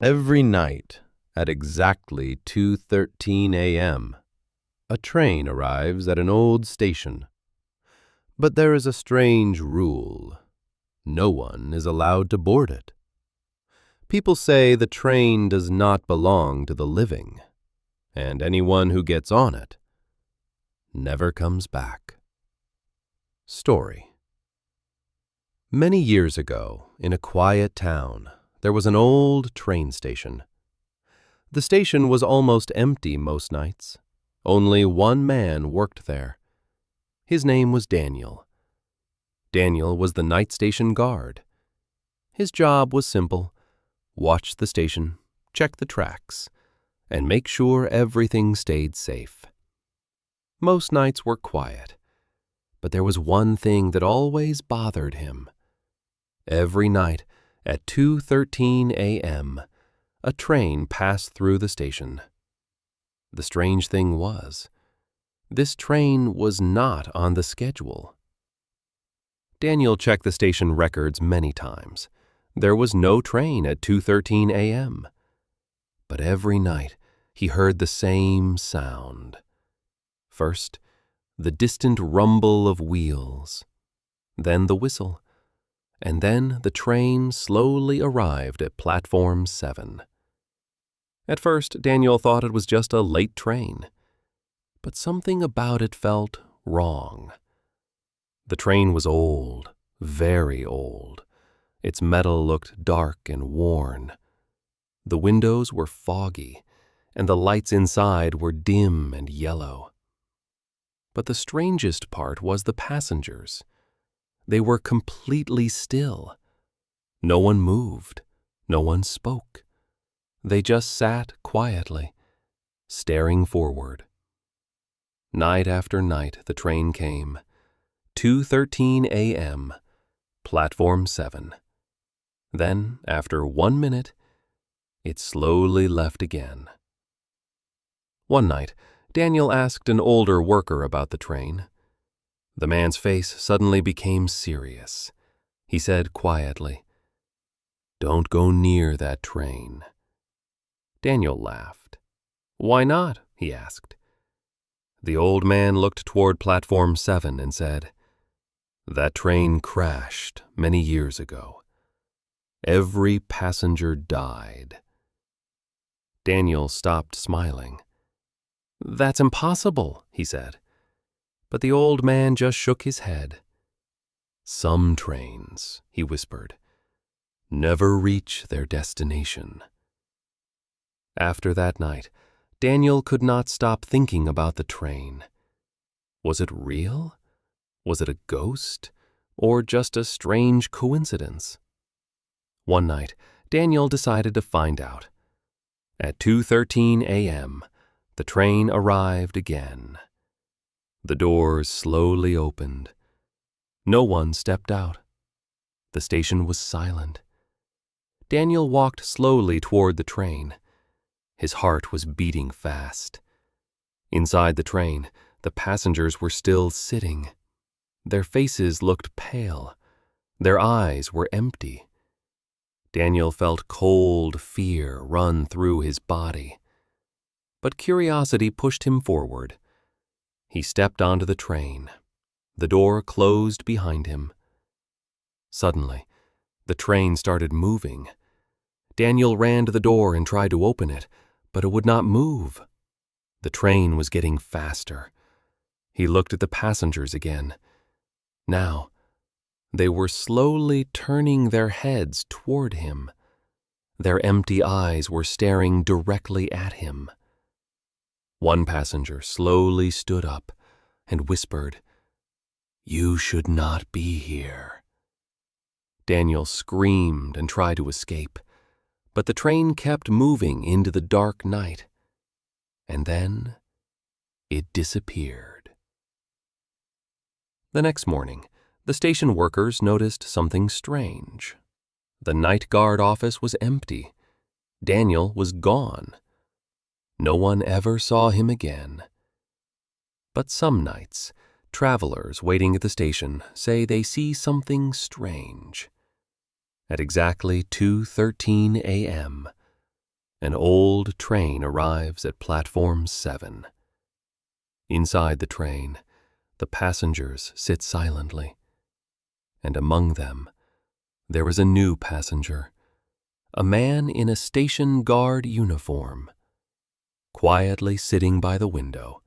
Every night at exactly 2:13 a.m., a train arrives at an old station. But there is a strange rule. No one is allowed to board it. People say the train does not belong to the living, and anyone who gets on it never comes back. Story. Many years ago, in a quiet town, there was an old train station. The station was almost empty most nights. Only one man worked there. His name was Daniel. Daniel was the night station guard. His job was simple: watch the station, check the tracks, and make sure everything stayed safe. Most nights were quiet, but there was one thing that always bothered him. Every night at 2:13 a.m., a train passed through the station. The strange thing was, this train was not on the schedule. Daniel checked the station records many times. There was no train at 2:13 a.m. But every night he heard the same sound. First, the distant rumble of wheels, then the whistle, and then the train slowly arrived at platform 7. At first, Daniel thought it was just a late train, but something about it felt wrong. The train was old, very old. Its metal looked dark and worn. The windows were foggy, and the lights inside were dim and yellow. But the strangest part was the passengers. They were completely still. No one moved, no one spoke. They just sat quietly, staring forward. Night after night the train came. 2:13 a.m., platform 7. Then, after 1 minute, it slowly left again. One night, Daniel asked an older worker about the train. The man's face suddenly became serious. He said quietly, "Don't go near that train." Daniel laughed. "Why not?" he asked. The old man looked toward platform 7 and said, "That train crashed many years ago. Every passenger died." Daniel stopped smiling. "That's impossible," he said. But the old man just shook his head. "Some trains," he whispered, "never reach their destination." After that night, Daniel could not stop thinking about the train. Was it real? Was it a ghost? Or just a strange coincidence? One night, Daniel decided to find out. At 2:13 a.m., the train arrived again. The doors slowly opened. No one stepped out. The station was silent. Daniel walked slowly toward the train. His heart was beating fast. Inside the train, the passengers were still sitting. Their faces looked pale. Their eyes were empty. Daniel felt cold fear run through his body. But curiosity pushed him forward. He stepped onto the train. The door closed behind him. Suddenly, the train started moving. Daniel ran to the door and tried to open it, but it would not move. The train was getting faster. He looked at the passengers again. Now, they were slowly turning their heads toward him. Their empty eyes were staring directly at him. One passenger slowly stood up and whispered, "You should not be here." Daniel screamed and tried to escape, but the train kept moving into the dark night. And then it disappeared. The next morning, the station workers noticed something strange. The night guard office was empty. Daniel was gone. No one ever saw him again. But some nights, travelers waiting at the station say they see something strange. At exactly 2:13 a.m., An old train arrives at platform 7. Inside the train, the passengers sit silently, and among them, there is a new passenger, a man in a station guard uniform, quietly sitting by the window,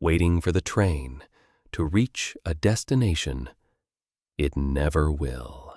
waiting for the train to reach a destination it never will.